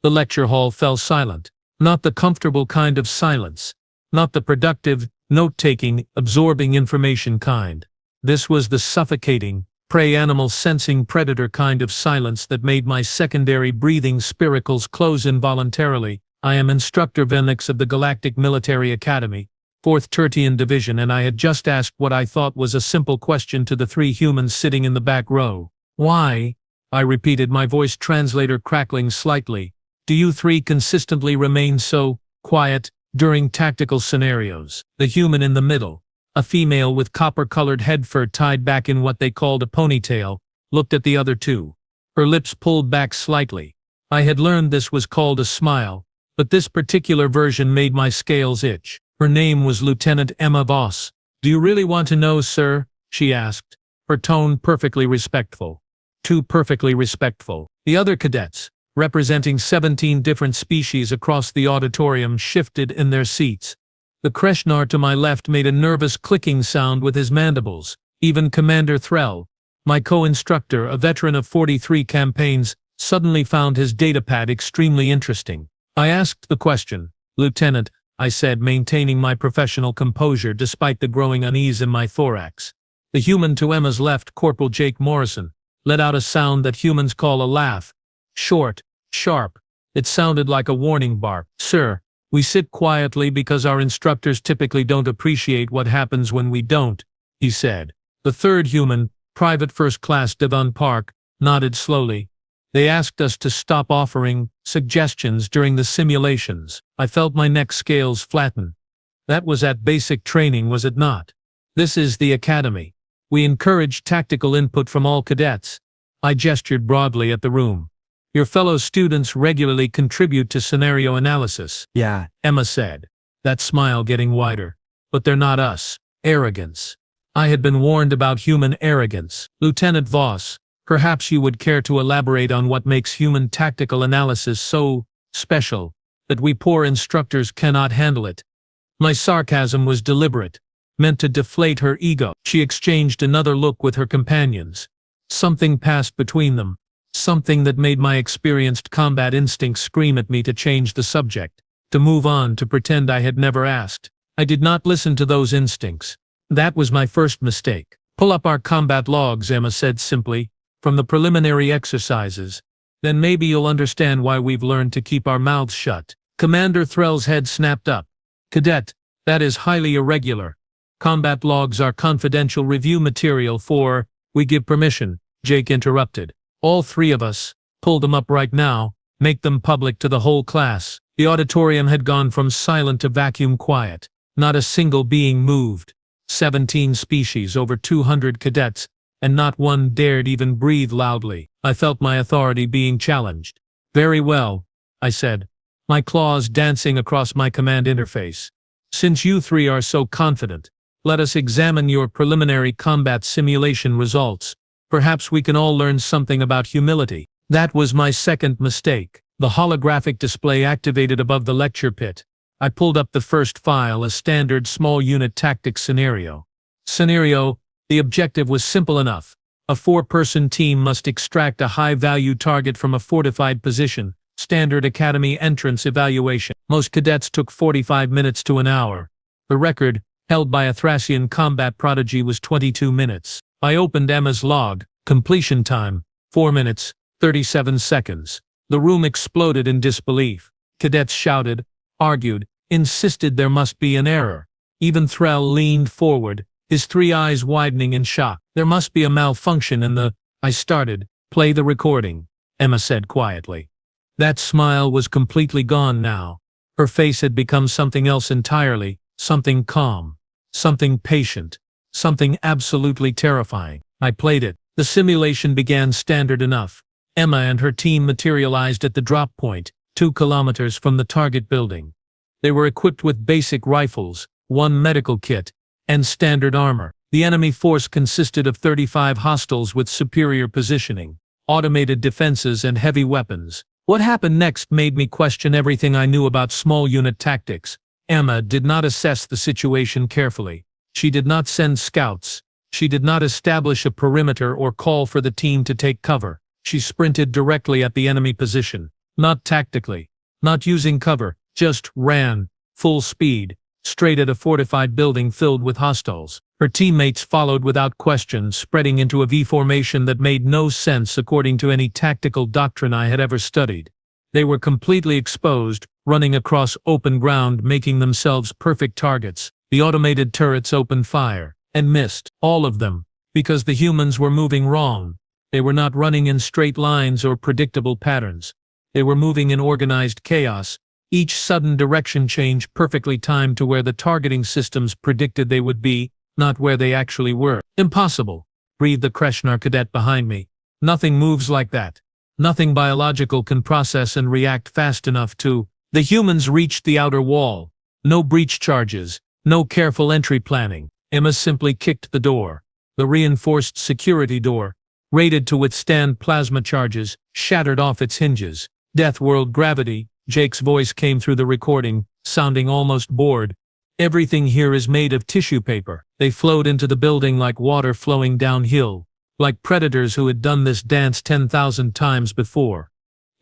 The lecture hall fell silent. Not the comfortable kind of silence. Not the productive, note-taking, absorbing information kind. This was the suffocating, prey-animal sensing predator kind of silence that made my secondary breathing spiracles close involuntarily. I am Instructor Venix of the Galactic Military Academy, 4th Tertian Division, and I had just asked what I thought was a simple question to the 3 humans sitting in the back row. Why, I repeated, my voice translator crackling slightly, do you 3 consistently remain so quiet during tactical scenarios? The human in the middle, a female with copper-colored head fur tied back in what they called a ponytail, looked at the other 2. Her lips pulled back slightly. I had learned this was called a smile, but this particular version made my scales itch. Her name was Lieutenant Emma Voss. Do you really want to know, sir? She asked, her tone perfectly respectful. Too perfectly respectful. The other cadets, representing 17 different species across the auditorium, shifted in their seats. The Kreshnar to my left made a nervous clicking sound with his mandibles. Even Commander Threll, my co-instructor, a veteran of 43 campaigns, suddenly found his datapad extremely interesting. I asked the question. Lieutenant, I said, maintaining my professional composure despite the growing unease in my thorax. The human to Emma's left, Corporal Jake Morrison, let out a sound that humans call a laugh. Short, sharp. It sounded like a warning bark. Sir, we sit quietly because our instructors typically don't appreciate what happens when we don't, he said. The third human, Private First Class Devon Park, nodded slowly. They asked us to stop offering suggestions during the simulations. I felt my neck scales flatten. That was at basic training, was it not? This is the academy. We encourage tactical input from all cadets. I gestured broadly at the room. Your fellow students regularly contribute to scenario analysis. Yeah, Emma said, that smile getting wider. But they're not us. Arrogance. I had been warned about human arrogance. Lieutenant Voss, perhaps you would care to elaborate on what makes human tactical analysis so special that we poor instructors cannot handle it. My sarcasm was deliberate, meant to deflate her ego. She exchanged another look with her companions. Something passed between them, something that made my experienced combat instincts scream at me to change the subject, to move on, to pretend I had never asked. I did not listen to those instincts. That was my first mistake. Pull up our combat logs, Emma said simply, from the preliminary exercises. Then maybe you'll understand why we've learned to keep our mouths shut. Commander Threll's head snapped up. Cadet, that is highly irregular. Combat logs are confidential review material for, we give permission, Jake interrupted. All 3 of us, pull them up right now, make them public to the whole class. The auditorium had gone from silent to vacuum quiet. Not a single being moved. 17 species, over 200 cadets, and not one dared even breathe loudly. I felt my authority being challenged. Very well, I said, my claws dancing across my command interface. Since you 3 are so confident, let us examine your preliminary combat simulation results. Perhaps we can all learn something about humility. That was my second mistake. The holographic display activated above the lecture pit. I pulled up the first file, a standard small unit tactics scenario. The objective was simple enough. A 4-person team must extract a high-value target from a fortified position. Standard academy entrance evaluation. Most cadets took 45 minutes to an hour. The record, held by a Thracian combat prodigy, was 22 minutes. I opened Emma's log. Completion time, 4 minutes, 37 seconds. The room exploded in disbelief. Cadets shouted, argued, insisted there must be an error. Even Threll leaned forward, his 3 eyes widening in shock. There must be a malfunction in the... I started. Play the recording, Emma said quietly. That smile was completely gone now. Her face had become something else entirely, something calm, something patient, something absolutely terrifying. I played it. The simulation began standard enough. Emma and her team materialized at the drop point, 2 kilometers from the target building. They were equipped with basic rifles, 1 medical kit, and standard armor. The enemy force consisted of 35 hostiles with superior positioning, automated defenses, and heavy weapons. What happened next made me question everything I knew about small unit tactics. Emma did not assess the situation carefully. She did not send scouts. She did not establish a perimeter or call for the team to take cover. She sprinted directly at the enemy position. Not tactically. Not using cover. Just ran, full speed, straight at a fortified building filled with hostiles. Her teammates followed without question, spreading into a V formation that made no sense according to any tactical doctrine I had ever studied. They were completely exposed, running across open ground, making themselves perfect targets. The automated turrets opened fire, and missed, all of them, because the humans were moving wrong. They were not running in straight lines or predictable patterns. They were moving in organized chaos, each sudden direction change perfectly timed to where the targeting systems predicted they would be, not where they actually were. Impossible, breathed the Kreshnar cadet behind me. Nothing moves like that. Nothing biological can process and react fast enough to. The humans reached the outer wall. No breach charges, no careful entry planning. Emma simply kicked the door. The reinforced security door, rated to withstand plasma charges, shattered off its hinges. Death World gravity, Jake's voice came through the recording, sounding almost bored. Everything here is made of tissue paper. They flowed into the building like water flowing downhill, like predators who had done this dance 10,000 times before.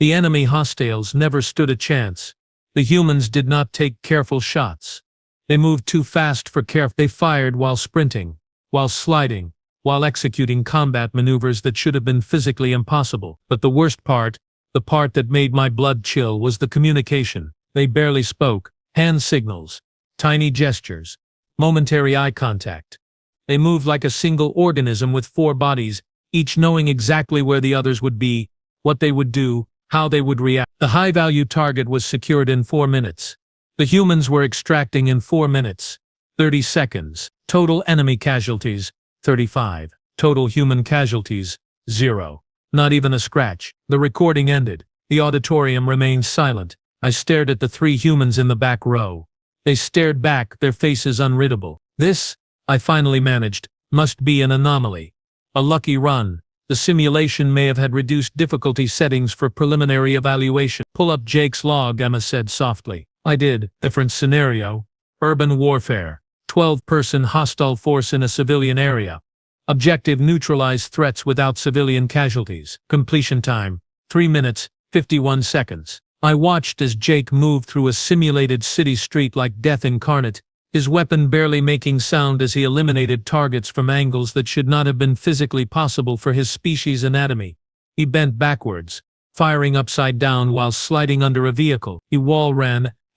The enemy hostiles never stood a chance. The humans did not take careful shots. They moved too fast for care. They fired while sprinting, while sliding, while executing combat maneuvers that should have been physically impossible. But the worst part, the part that made my blood chill, was the communication. They barely spoke. Hand signals, tiny gestures, momentary eye contact. They moved like a single organism with 4 bodies, each knowing exactly where the others would be, what they would do, how they would react. The high-value target was secured in 4 minutes. The humans were extracting in 4 minutes. 30 seconds. Total enemy casualties, 35. Total human casualties, 0. Not even a scratch. The recording ended. The auditorium remained silent. I stared at the 3 humans in the back row. They stared back, their faces unreadable. This, I finally managed, must be an anomaly. A lucky run. The simulation may have had reduced difficulty settings for preliminary evaluation. Pull up Jake's log, Emma said softly. I did. Different scenario. Urban warfare. 12-person hostile force in a civilian area. Objective: neutralize threats without civilian casualties. Completion time: 3 minutes, 51 seconds. I watched as Jake moved through a simulated city street like death incarnate, his weapon barely making sound as he eliminated targets from angles that should not have been physically possible for his species' anatomy. He bent backwards, firing upside down while sliding under a vehicle. He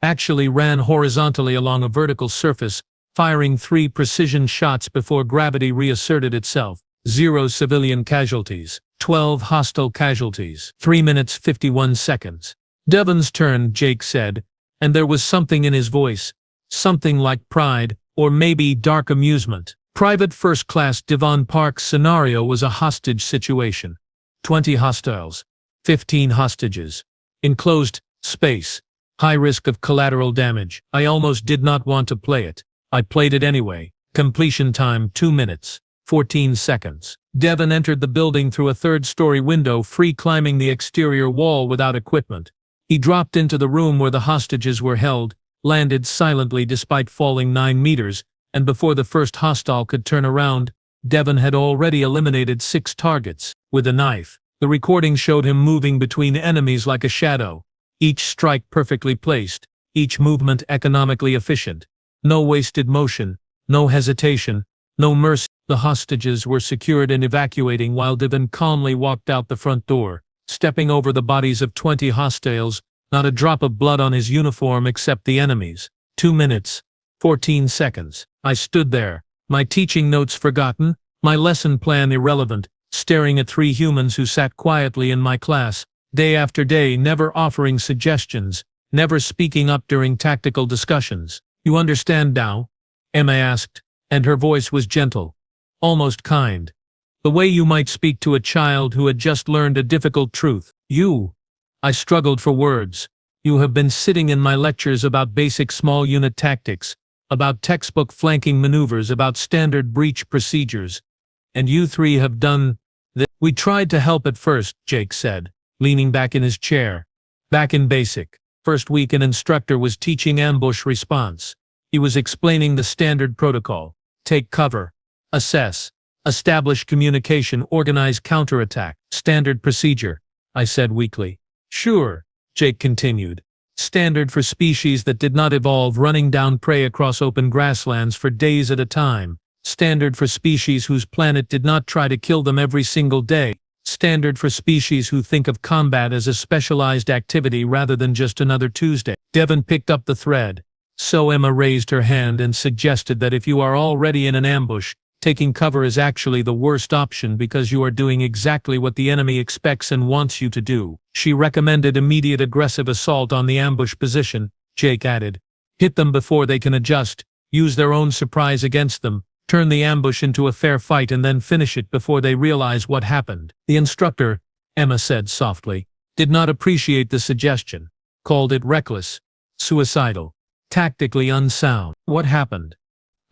actually ran horizontally along a vertical surface, firing 3 precision shots before gravity reasserted itself. 0 civilian casualties. 12 hostile casualties. 3 minutes 51 seconds. Devon's turn, Jake said, and there was something in his voice. Something like pride, or maybe dark amusement. Private First Class Devon Park's scenario was a hostage situation. 20 hostiles. 15 hostages. Enclosed space. High risk of collateral damage. I almost did not want to play it. I played it anyway. Completion time: 2 minutes, 14 seconds. Devon entered the building through a 3rd-story window, free climbing the exterior wall without equipment. He dropped into the room where the hostages were held, landed silently despite falling 9 meters, and before the first hostile could turn around, Devon had already eliminated 6 targets. With a knife. The recording showed him moving between enemies like a shadow. Each strike perfectly placed, each movement economically efficient. No wasted motion, no hesitation, no mercy. The hostages were secured and evacuating while Devon calmly walked out the front door, stepping over the bodies of 20 hostiles, not a drop of blood on his uniform except the enemy's. 2 minutes, 14 seconds. I stood there, my teaching notes forgotten, my lesson plan irrelevant, staring at 3 humans who sat quietly in my class, day after day, never offering suggestions, never speaking up during tactical discussions. You understand now? Emma asked, and her voice was gentle, almost kind. The way you might speak to a child who had just learned a difficult truth. I struggled for words. You have been sitting in my lectures about basic small unit tactics, about textbook flanking maneuvers, about standard breach procedures. And you 3 have done this. We tried to help at first, Jake said, leaning back in his chair. Back in basic. First week an instructor was teaching ambush response. He was explaining the standard protocol. Take cover. Assess. Establish communication. Organize counterattack. Standard procedure. I said weakly. Sure, Jake continued. Standard for species that did not evolve running down prey across open grasslands for days at a time. Standard for species whose planet did not try to kill them every single day. Standard for species who think of combat as a specialized activity rather than just another Tuesday. Devon picked up the thread. So Emma raised her hand and suggested that if you are already in an ambush, taking cover is actually the worst option because you are doing exactly what the enemy expects and wants you to do. She recommended immediate aggressive assault on the ambush position, Jake added. Hit them before they can adjust, use their own surprise against them, turn the ambush into a fair fight and then finish it before they realize what happened. The instructor, Emma said softly, did not appreciate the suggestion, called it reckless, suicidal, tactically unsound. What happened?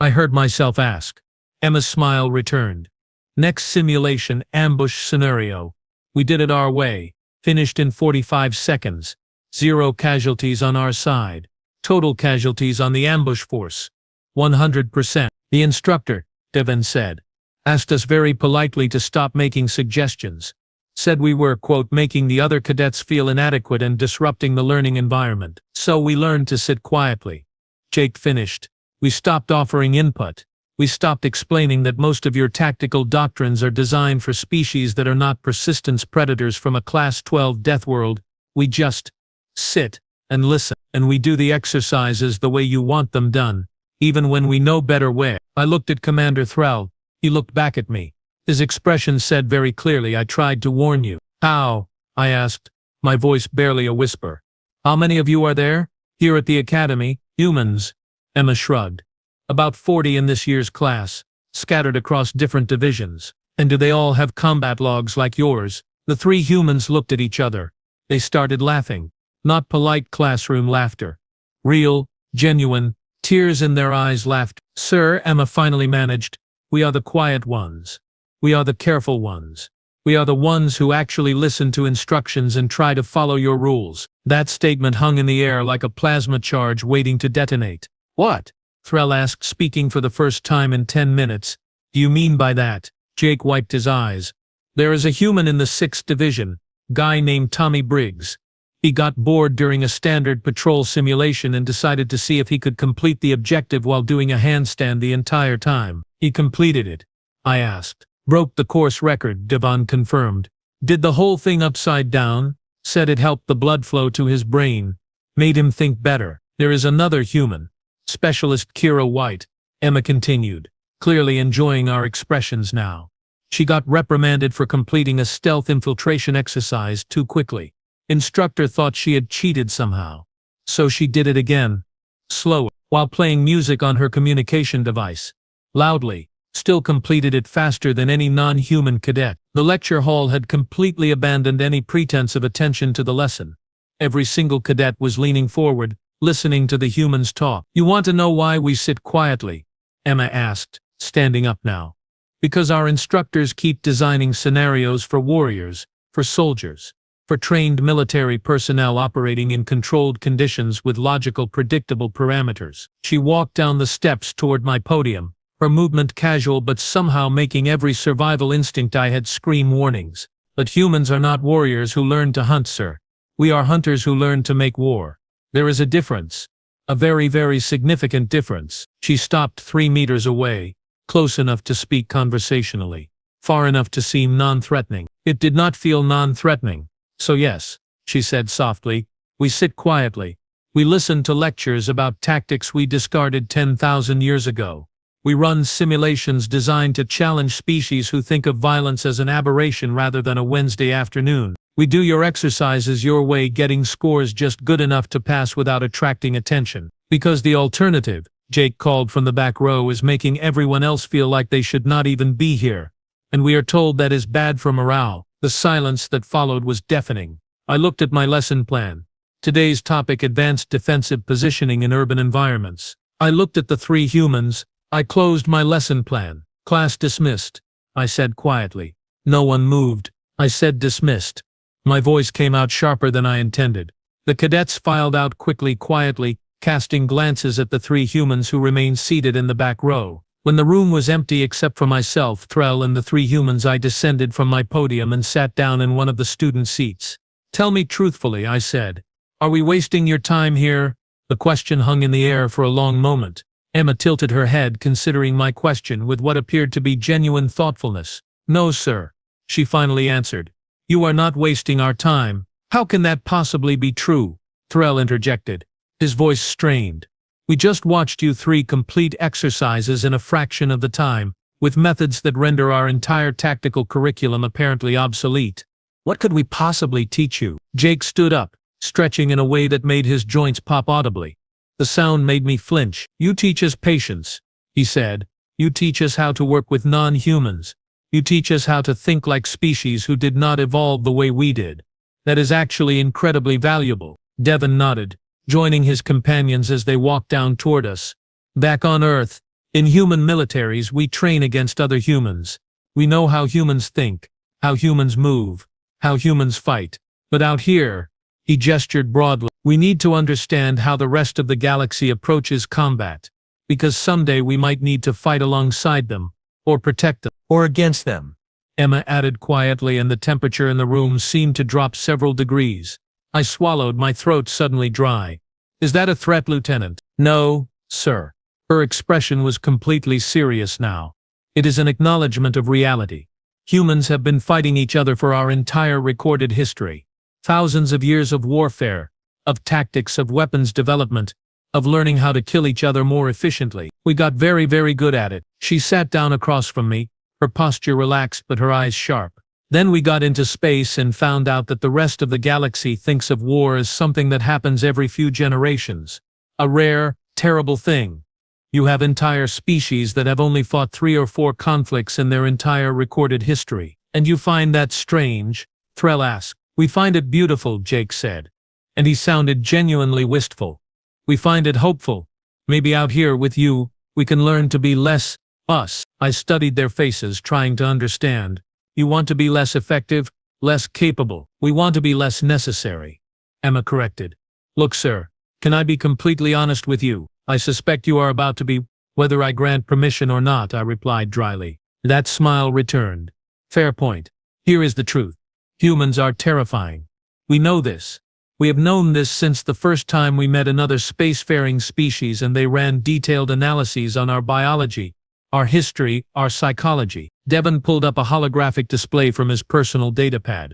I heard myself ask. Emma's smile returned. Next simulation, ambush scenario. We did it our way. Finished in 45 seconds. 0 casualties on our side. Total casualties on the ambush force. 100%. The instructor, Devon said, asked us very politely to stop making suggestions. Said we were, quote, making the other cadets feel inadequate and disrupting the learning environment. So we learned to sit quietly. Jake finished. We stopped offering input. We stopped explaining that most of your tactical doctrines are designed for species that are not persistence predators from a Class 12 death world. We just sit and listen, and we do the exercises the way you want them done, even when we know better way. I looked at Commander Thrall. He looked back at me. His expression said very clearly, I tried to warn you. How? I asked, my voice barely a whisper. How many of you are there? Here at the academy, humans. Emma shrugged. About 40 in this year's class, scattered across different divisions. And do they all have combat logs like yours? The 3 humans looked at each other. They started laughing. Not polite classroom laughter. Real, genuine, tears in their eyes laughter. Sir, Emma finally managed, we are the quiet ones. We are the careful ones. We are the ones who actually listen to instructions and try to follow your rules. That statement hung in the air like a plasma charge waiting to detonate. What? Thrall asked, speaking for the first time in 10 minutes. Do you mean by that? Jake wiped his eyes. There is a human in the 6th Division, guy named Tommy Briggs. He got bored during a standard patrol simulation and decided to see if he could complete the objective while doing a handstand the entire time. He completed it. I asked. Broke the course record, Devon confirmed. Did the whole thing upside down. Said it helped the blood flow to his brain. Made him think better. There is another human. Specialist Kira White, Emma continued, clearly enjoying our expressions now. She got reprimanded for completing a stealth infiltration exercise too quickly. Instructor thought she had cheated somehow. So she did it again. Slower, while playing music on her communication device. Loudly. Still completed it faster than any non-human cadet. The lecture hall had completely abandoned any pretense of attention to the lesson. Every single cadet was leaning forward, listening to the humans talk. You want to know why we sit quietly? Emma asked, standing up now. Because our instructors keep designing scenarios for warriors, for soldiers, for trained military personnel operating in controlled conditions with logical, predictable parameters. She walked down the steps toward my podium, her movement casual but somehow making every survival instinct I had scream warnings. But humans are not warriors who learn to hunt, sir. We are hunters who learn to make war. There is a difference. A very, very significant difference. She stopped 3 meters away, close enough to speak conversationally, far enough to seem non-threatening. It did not feel non-threatening. So yes, she said softly, we sit quietly. We listen to lectures about tactics we discarded 10,000 years ago. We run simulations designed to challenge species who think of violence as an aberration rather than a Wednesday afternoon. We do your exercises your way, getting scores just good enough to pass without attracting attention. Because the alternative, Jake called from the back row, is making everyone else feel like they should not even be here. And we are told that is bad for morale. The silence that followed was deafening. I looked at my lesson plan. Today's topic: advanced defensive positioning in urban environments. I looked at the 3 humans. I closed my lesson plan. Class dismissed, I said quietly. No one moved. I said dismissed. My voice came out sharper than I intended. The cadets filed out quickly, quietly, casting glances at the 3 humans who remained seated in the back row. When the room was empty except for myself, Thrall, and the 3 humans, I descended from my podium and sat down in one of the student seats. Tell me truthfully, I said, Are we wasting your time here? The question hung in the air for a long moment. Emma tilted her head, considering my question with what appeared to be genuine thoughtfulness. No, sir, she finally answered. You are not wasting our time. How can that possibly be true? Threll interjected, his voice strained. We just watched you three complete exercises in a fraction of the time, with methods that render our entire tactical curriculum apparently obsolete. What could we possibly teach you? Jake stood up, stretching in a way that made his joints pop audibly. The sound made me flinch. You teach us patience, he said. You teach us how to work with non-humans. You teach us how to think like species who did not evolve the way we did. That is actually incredibly valuable. Devon nodded, joining his companions as they walked down toward us. Back on Earth, in human militaries, we train against other humans. We know how humans think, how humans move, how humans fight. But out here, he gestured broadly, we need to understand how the rest of the galaxy approaches combat, because someday we might need to fight alongside them, or protect them, or against them. Emma added quietly, and the temperature in the room seemed to drop several degrees. I swallowed, my throat suddenly dry. Is that a threat, Lieutenant? No, sir. Her expression was completely serious now. It is an acknowledgement of reality. Humans have been fighting each other for our entire recorded history. Thousands of years of warfare, of tactics, of weapons development, of learning how to kill each other more efficiently. We got very, very good at it. She sat down across from me, her posture relaxed but her eyes sharp. Then we got into space and found out that the rest of the galaxy thinks of war as something that happens every few generations. A rare, terrible thing. You have entire species that have only fought 3 or 4 conflicts in their entire recorded history. And you find that strange? Threll asked. We find it beautiful, Jake said. And he sounded genuinely wistful. We find it hopeful. Maybe out here with you, we can learn to be less us. I studied their faces, trying to understand. You want to be less effective, less capable. We want to be less necessary. Emma corrected. Look, sir, can I be completely honest with you? I suspect you are about to be, whether I grant permission or not, I replied dryly. That smile returned. Fair point. Here is the truth. Humans are terrifying. We know this. We have known this since the first time we met another spacefaring species and they ran detailed analyses on our biology, our history, our psychology. Devon pulled up a holographic display from his personal datapad.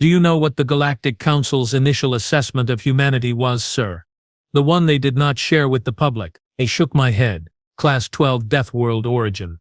Do you know what the Galactic Council's initial assessment of humanity was, sir? The one they did not share with the public. I shook my head. Class 12 Death World origin.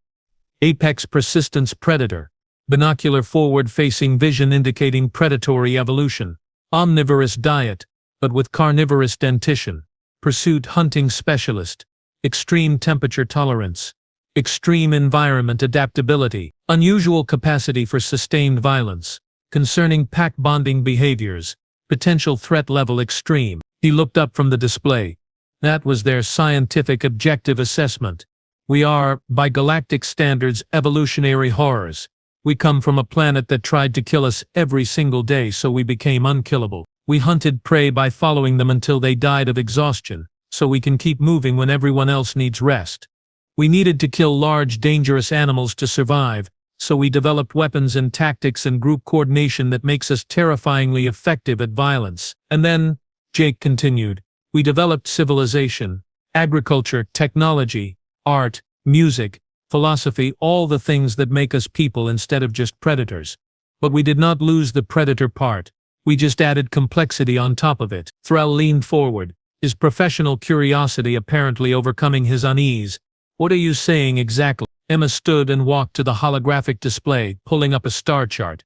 Apex persistence predator. Binocular forward-facing vision indicating predatory evolution. Omnivorous diet, but with carnivorous dentition. Pursuit hunting specialist. Extreme temperature tolerance. Extreme environment adaptability. Unusual capacity for sustained violence. Concerning pack bonding behaviors. Potential threat level extreme. He looked up from the display. That was their scientific objective assessment. We are, by galactic standards, evolutionary horrors. We come from a planet that tried to kill us every single day, so we became unkillable. We hunted prey by following them until they died of exhaustion, so we can keep moving when everyone else needs rest. We needed to kill large, dangerous animals to survive, so we developed weapons and tactics and group coordination that makes us terrifyingly effective at violence. And then, Jake continued, we developed civilization, agriculture, technology, art, music, philosophy, all the things that make us people instead of just predators. But we did not lose the predator part. We just added complexity on top of it. Threll leaned forward, his professional curiosity apparently overcoming his unease. What are you saying exactly? Emma stood and walked to the holographic display, pulling up a star chart.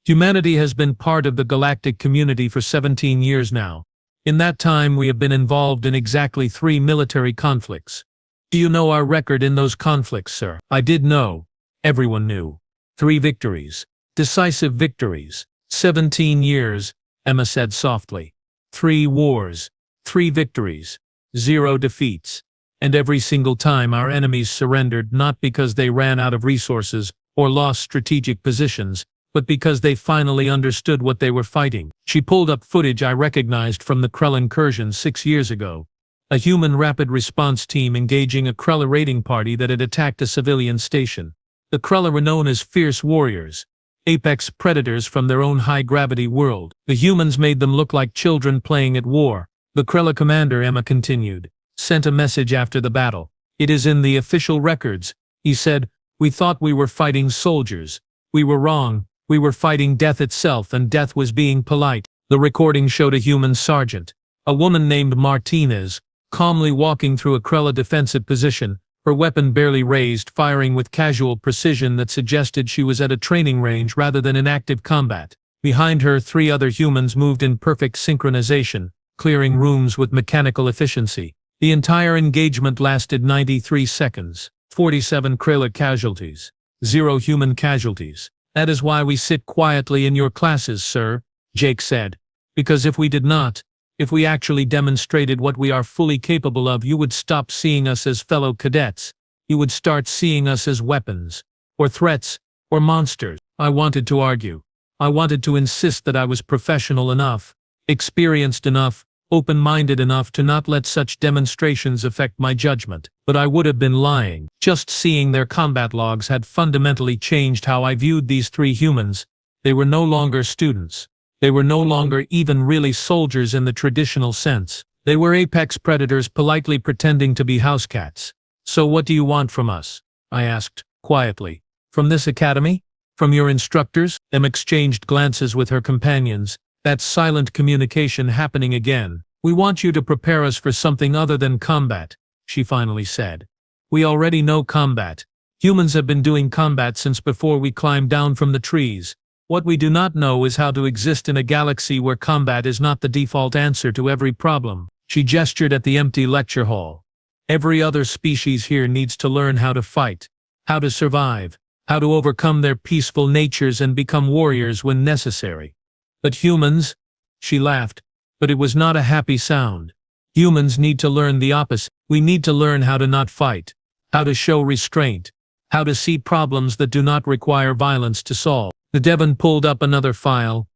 Humanity has been part of the galactic community for 17 years now. In that time we have been involved in exactly 3 military conflicts. Do you know our record in those conflicts, sir? I did know. Everyone knew. 3 victories. Decisive victories. 17 years, Emma said softly. 3 wars. 3 victories. 0 defeats. And every single time our enemies surrendered, not because they ran out of resources or lost strategic positions, but because they finally understood what they were fighting. She pulled up footage I recognized from the Krell incursion 6 years ago. A human rapid response team engaging a Krell raiding party that had attacked a civilian station. The Krell were known as fierce warriors. apex predators from their own high-gravity world. The humans made them look like children playing at war. The Krella commander, Emma continued, sent a message after the battle. It is in the official records. He said, "We thought we were fighting soldiers. We were wrong. We were fighting death itself, and death was being polite." The recording showed a human sergeant, a woman named Martinez, calmly walking through a Krella defensive position, her weapon barely raised, firing with casual precision that suggested she was at a training range rather than in active combat. Behind her, 3 other humans moved in perfect synchronization, clearing rooms with mechanical efficiency. The entire engagement lasted 93 seconds. 47 Krella casualties. 0 human casualties. "That is why we sit quietly in your classes, sir," Jake said. "Because if we did not, if we actually demonstrated what we are fully capable of, you would stop seeing us as fellow cadets. You would start seeing us as weapons, or threats, or monsters." I wanted to argue. I wanted to insist that I was professional enough, experienced enough, open-minded enough to not let such demonstrations affect my judgment. But I would have been lying. Just seeing their combat logs had fundamentally changed how I viewed these 3 humans. They were no longer students. They were no longer even really soldiers in the traditional sense. They were apex predators politely pretending to be house cats. "So what do you want from us?" I asked, quietly. "From this academy? From your instructors?" Em exchanged glances with her companions, that silent communication happening again. "We want you to prepare us for something other than combat," she finally said. "We already know combat. Humans have been doing combat since before we climbed down from the trees. What we do not know is how to exist in a galaxy where combat is not the default answer to every problem." She gestured at the empty lecture hall. "Every other species here needs to learn how to fight, how to survive, how to overcome their peaceful natures and become warriors when necessary. But humans," she laughed, but it was not a happy sound. "Humans need to learn the opposite. We need to learn how to not fight, how to show restraint, how to see problems that do not require violence to solve." The Devon pulled up another file.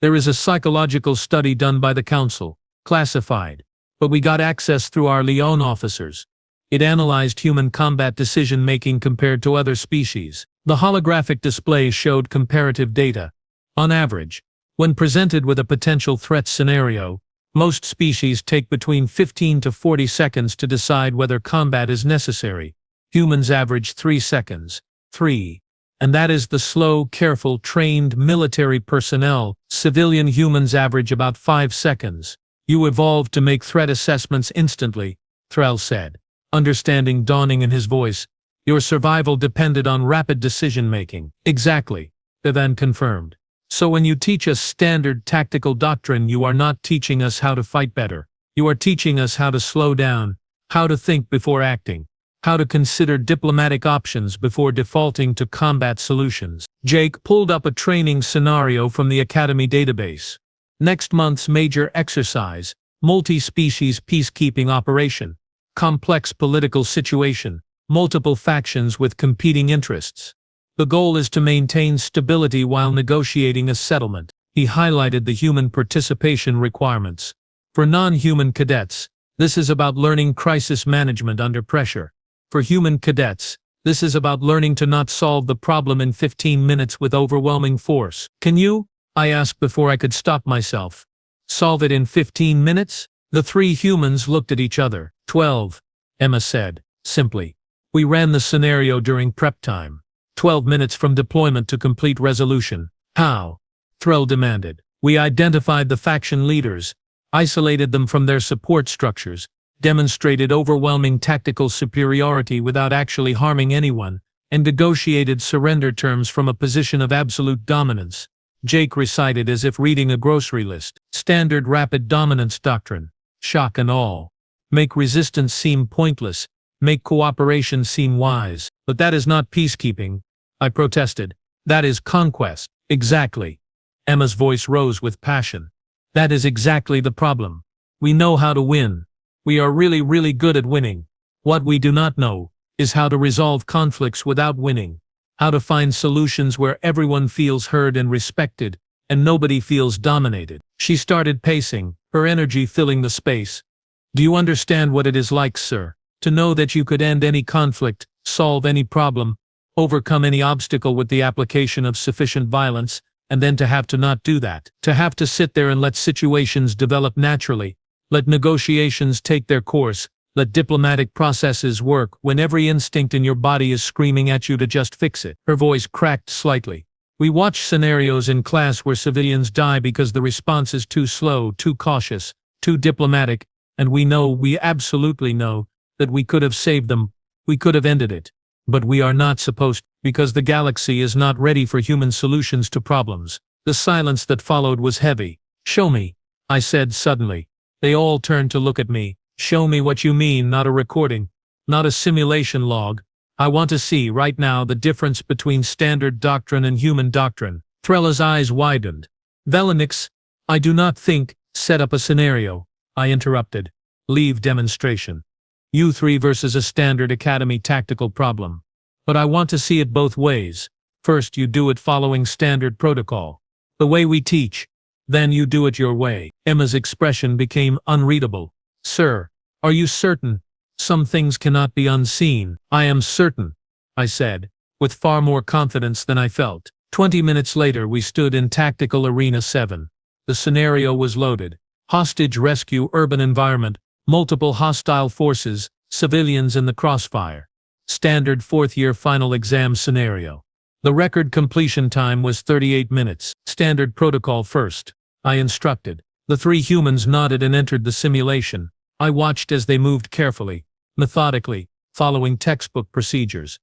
"There is a psychological study done by the Council, classified, but we got access through our Leon officers. It analyzed human combat decision-making compared to other species. The holographic display showed comparative data. On average, when presented with a potential threat scenario, most species take between 15 to 40 seconds to decide whether combat is necessary. Humans average 3 seconds. 3. And that is the slow, careful, trained military personnel. Civilian humans average about 5 seconds. "You evolved to make threat assessments instantly," Thrall said, understanding dawning in his voice. "Your survival depended on rapid decision-making." "Exactly," Bevan confirmed. "So when you teach us standard tactical doctrine, you are not teaching us how to fight better. You are teaching us how to slow down, how to think before acting, how to consider diplomatic options before defaulting to combat solutions." Jake pulled up a training scenario from the Academy database. "Next month's major exercise, multi-species peacekeeping operation. Complex political situation, multiple factions with competing interests. The goal is to maintain stability while negotiating a settlement." He highlighted the human participation requirements. "For non-human cadets, this is about learning crisis management under pressure. For human cadets, this is about learning to not solve the problem in 15 minutes with overwhelming force." "Can you?" I asked before I could stop myself. "Solve it in 15 minutes?" The 3 humans looked at each other. 12, Emma said, simply. "We ran the scenario during prep time. 12 minutes from deployment to complete resolution." "How?" Thrall demanded. "We identified the faction leaders, isolated them from their support structures, demonstrated overwhelming tactical superiority without actually harming anyone, and negotiated surrender terms from a position of absolute dominance." Jake recited as if reading a grocery list. "Standard rapid dominance doctrine. Shock and awe. Make resistance seem pointless, make cooperation seem wise." "But that is not peacekeeping," I protested. "That is conquest." "Exactly." Emma's voice rose with passion. "That is exactly the problem. We know how to win. We are really, really good at winning. What we do not know is how to resolve conflicts without winning. How to find solutions where everyone feels heard and respected, and nobody feels dominated." She started pacing, her energy filling the space. "Do you understand what it is like, sir, to know that you could end any conflict, solve any problem, overcome any obstacle with the application of sufficient violence, and then to have to not do that. To have to sit there and let situations develop naturally, let negotiations take their course, let diplomatic processes work when every instinct in your body is screaming at you to just fix it. Her voice cracked slightly. We watch scenarios in class where civilians die because the response is too slow, too cautious, too diplomatic, and we absolutely know, that we could have saved them, we could have ended it. But we are not supposed, because the galaxy is not ready for human solutions to problems. The silence that followed was heavy. Show me, I said suddenly. They all turned to look at me. Show me what you mean, not a recording, not a simulation log. I want to see right now the difference between standard doctrine and human doctrine. Thrella's eyes widened. Velenix, I do not think, set up a scenario, I interrupted. Leave demonstration. U3 versus a standard academy tactical problem. But I want to see it both ways. First you do it following standard protocol. The way we teach. Then you do it your way. Emma's expression became unreadable. Sir, are you certain? Some things cannot be unseen. I am certain, I said, with far more confidence than I felt. 20 minutes later we stood in Tactical Arena 7. The scenario was loaded. Hostage rescue urban environment, multiple hostile forces, civilians in the crossfire. Standard fourth-year final exam scenario. The record completion time was 38 minutes. Standard protocol first, I instructed. The three humans nodded and entered the simulation. I watched as they moved carefully, methodically, following textbook procedures.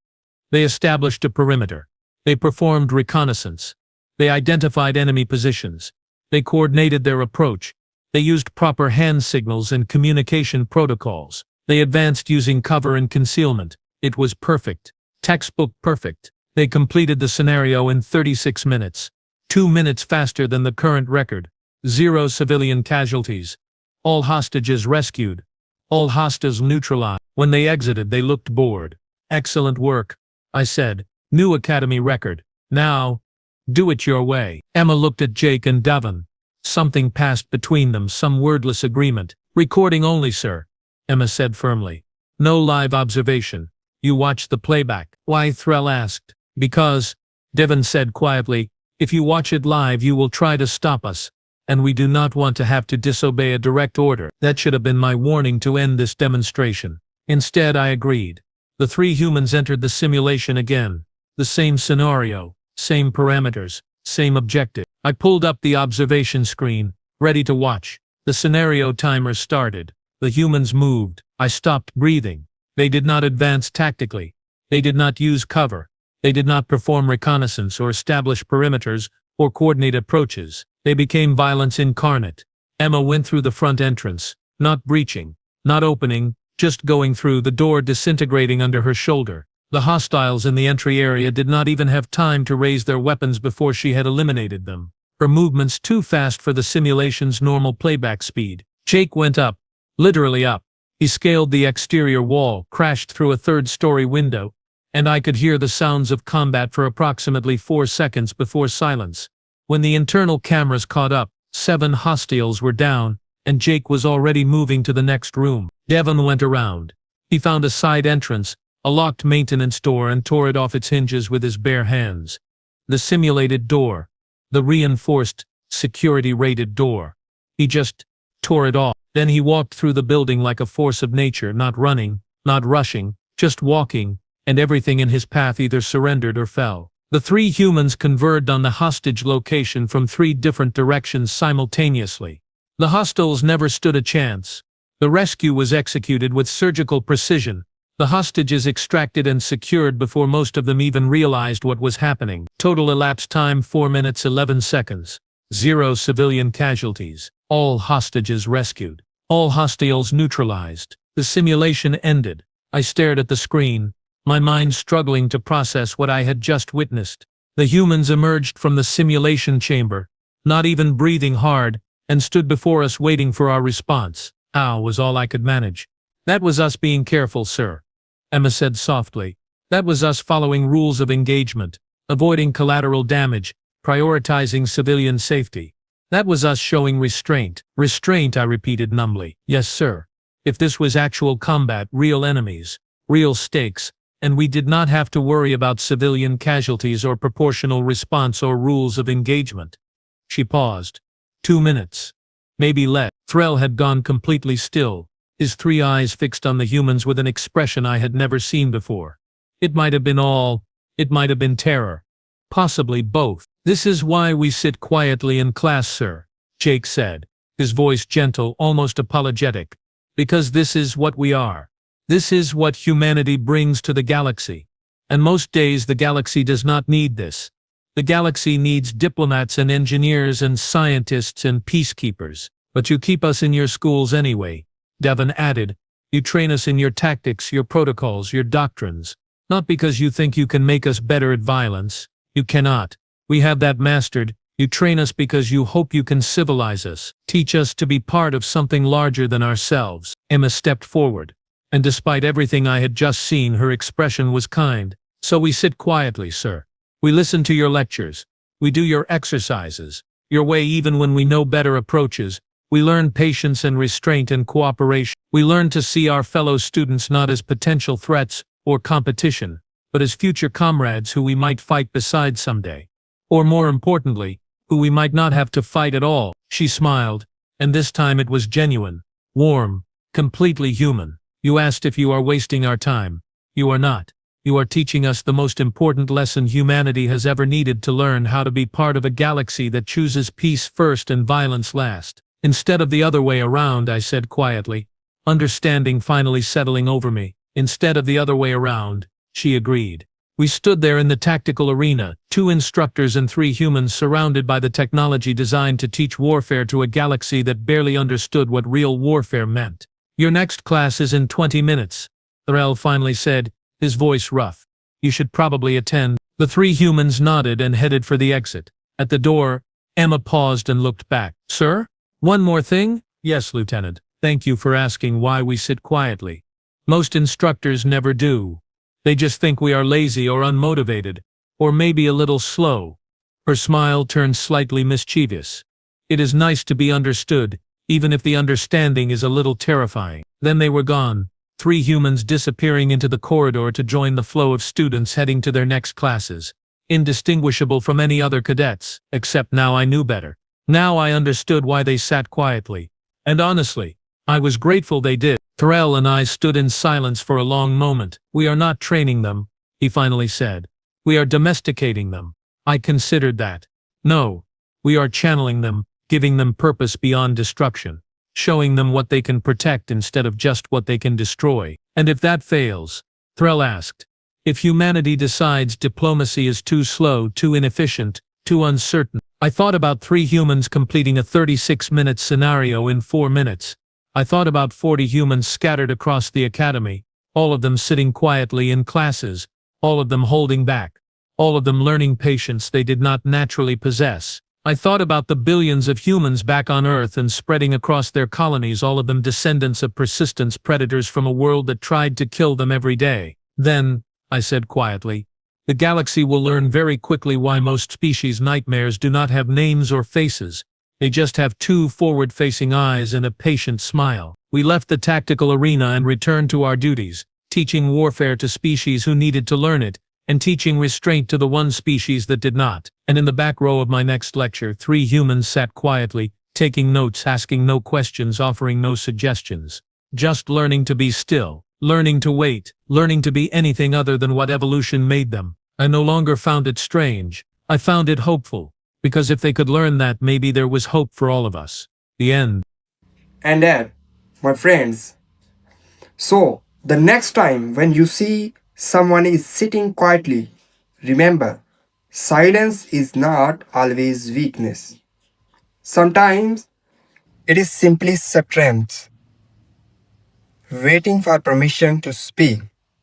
They established a perimeter. They performed reconnaissance. They identified enemy positions. They coordinated their approach. They used proper hand signals and communication protocols. They advanced using cover and concealment. It was perfect. Textbook perfect. They completed the scenario in 36 minutes. 2 minutes faster than the current record. 0 civilian casualties. All hostages rescued. All hostiles neutralized. When they exited, they looked bored. Excellent work, I said. New academy record. Now, do it your way. Emma looked at Jake and Davin. Something passed between them, some wordless agreement. Recording only, sir, Emma said firmly. No live observation. You watch the playback. Why? Threll asked. Because, Devon said quietly, if you watch it live you will try to stop us. And we do not want to have to disobey a direct order. That should have been my warning to end this demonstration. Instead, I agreed. The three humans entered the simulation again. The same scenario, same parameters, same objective. I pulled up the observation screen, ready to watch. The scenario timer started. The humans moved. I stopped breathing. They did not advance tactically. They did not use cover. They did not perform reconnaissance or establish perimeters or coordinate approaches. They became violence incarnate. Emma went through the front entrance, not breaching, not opening, just going through, the door disintegrating under her shoulder. The hostiles in the entry area did not even have time to raise their weapons before she had eliminated them. Her movements too fast for the simulation's normal playback speed. Jake went up, literally up. He scaled the exterior wall, crashed through a third-story window, and I could hear the sounds of combat for approximately 4 seconds before silence. When the internal cameras caught up, 7 hostiles were down, and Jake was already moving to the next room. Devon went around. He found a side entrance, a locked maintenance door, and tore it off its hinges with his bare hands. The simulated door. The reinforced, security-rated door. He just tore it off. Then he walked through the building like a force of nature, not running, not rushing, just walking, and everything in his path either surrendered or fell. The three humans converged on the hostage location from 3 different directions simultaneously. The hostiles never stood a chance. The rescue was executed with surgical precision. The hostages extracted and secured before most of them even realized what was happening. Total elapsed time 4 minutes 11 seconds. 0 civilian casualties. All hostages rescued. All hostiles neutralized. The simulation ended. I stared at the screen, my mind struggling to process what I had just witnessed. The humans emerged from the simulation chamber, not even breathing hard, and stood before us waiting for our response. Ow was all I could manage. That was us being careful, sir, Emma said softly. That was us following rules of engagement, avoiding collateral damage, prioritizing civilian safety. That was us showing restraint. Restraint, I repeated numbly. Yes, sir. If this was actual combat, real enemies, real stakes, and we did not have to worry about civilian casualties or proportional response or rules of engagement. She paused. 2 minutes. Maybe less. Threll had gone completely still, his 3 eyes fixed on the humans with an expression I had never seen before. It might have been awe, it might have been terror. Possibly both. "This is why we sit quietly in class, sir," Jake said, his voice gentle, almost apologetic. "Because this is what we are. This is what humanity brings to the galaxy. And most days the galaxy does not need this. The galaxy needs diplomats and engineers and scientists and peacekeepers. But you keep us in your schools anyway," Devon added. "You train us in your tactics, your protocols, your doctrines. Not because you think you can make us better at violence. You cannot. We have that mastered. You train us because you hope you can civilize us, teach us to be part of something larger than ourselves." Emma stepped forward, and despite everything I had just seen, her expression was kind. "So we sit quietly, sir. We listen to your lectures. We do your exercises, your way even when we know better approaches. We learn patience and restraint and cooperation. We learn to see our fellow students not as potential threats or competition, but as future comrades who we might fight beside someday. Or more importantly, who we might not have to fight at all." She smiled, and this time it was genuine, warm, completely human. "You asked if you are wasting our time. You are not. You are teaching us the most important lesson humanity has ever needed to learn: how to be part of a galaxy that chooses peace first and violence last. Instead of the other way around," I said quietly, understanding finally settling over me. "Instead of the other way around," she agreed. We stood there in the tactical arena, 2 instructors and 3 humans surrounded by the technology designed to teach warfare to a galaxy that barely understood what real warfare meant. "Your next class is in 20 minutes, Threll finally said, his voice rough. "You should probably attend." The 3 humans nodded and headed for the exit. At the door, Emma paused and looked back. "Sir? One more thing?" "Yes, Lieutenant. Thank you for asking why we sit quietly. Most instructors never do. They just think we are lazy or unmotivated, or maybe a little slow." Her smile turned slightly mischievous. "It is nice to be understood, even if the understanding is a little terrifying." Then they were gone, 3 humans disappearing into the corridor to join the flow of students heading to their next classes, indistinguishable from any other cadets, except now I knew better. Now I understood why they sat quietly. And honestly, I was grateful they did. Threll and I stood in silence for a long moment. "We are not training them," he finally said. "We are domesticating them." I considered that. "No. We are channeling them, giving them purpose beyond destruction, showing them what they can protect instead of just what they can destroy." "And if that fails?" Threll asked. "If humanity decides diplomacy is too slow, too inefficient, too uncertain?" I thought about 3 humans completing a 36-minute scenario in 4 minutes. I thought about 40 humans scattered across the academy, all of them sitting quietly in classes, all of them holding back, all of them learning patience they did not naturally possess. I thought about the billions of humans back on Earth and spreading across their colonies, all of them descendants of persistence, predators from a world that tried to kill them every day. "Then," I said quietly, "the galaxy will learn very quickly why most species' nightmares do not have names or faces. They just have 2 forward-facing eyes and a patient smile." We left the tactical arena and returned to our duties, teaching warfare to species who needed to learn it, and teaching restraint to the one species that did not. And in the back row of my next lecture, 3 humans sat quietly, taking notes, asking no questions, offering no suggestions. Just learning to be still, learning to wait, learning to be anything other than what evolution made them. I no longer found it strange. I found it hopeful. Because if they could learn that, maybe there was hope for all of us. The end. And that, my friends. So, the next time when you see someone is sitting quietly, remember, silence is not always weakness. Sometimes it is simply strength, waiting for permission to speak.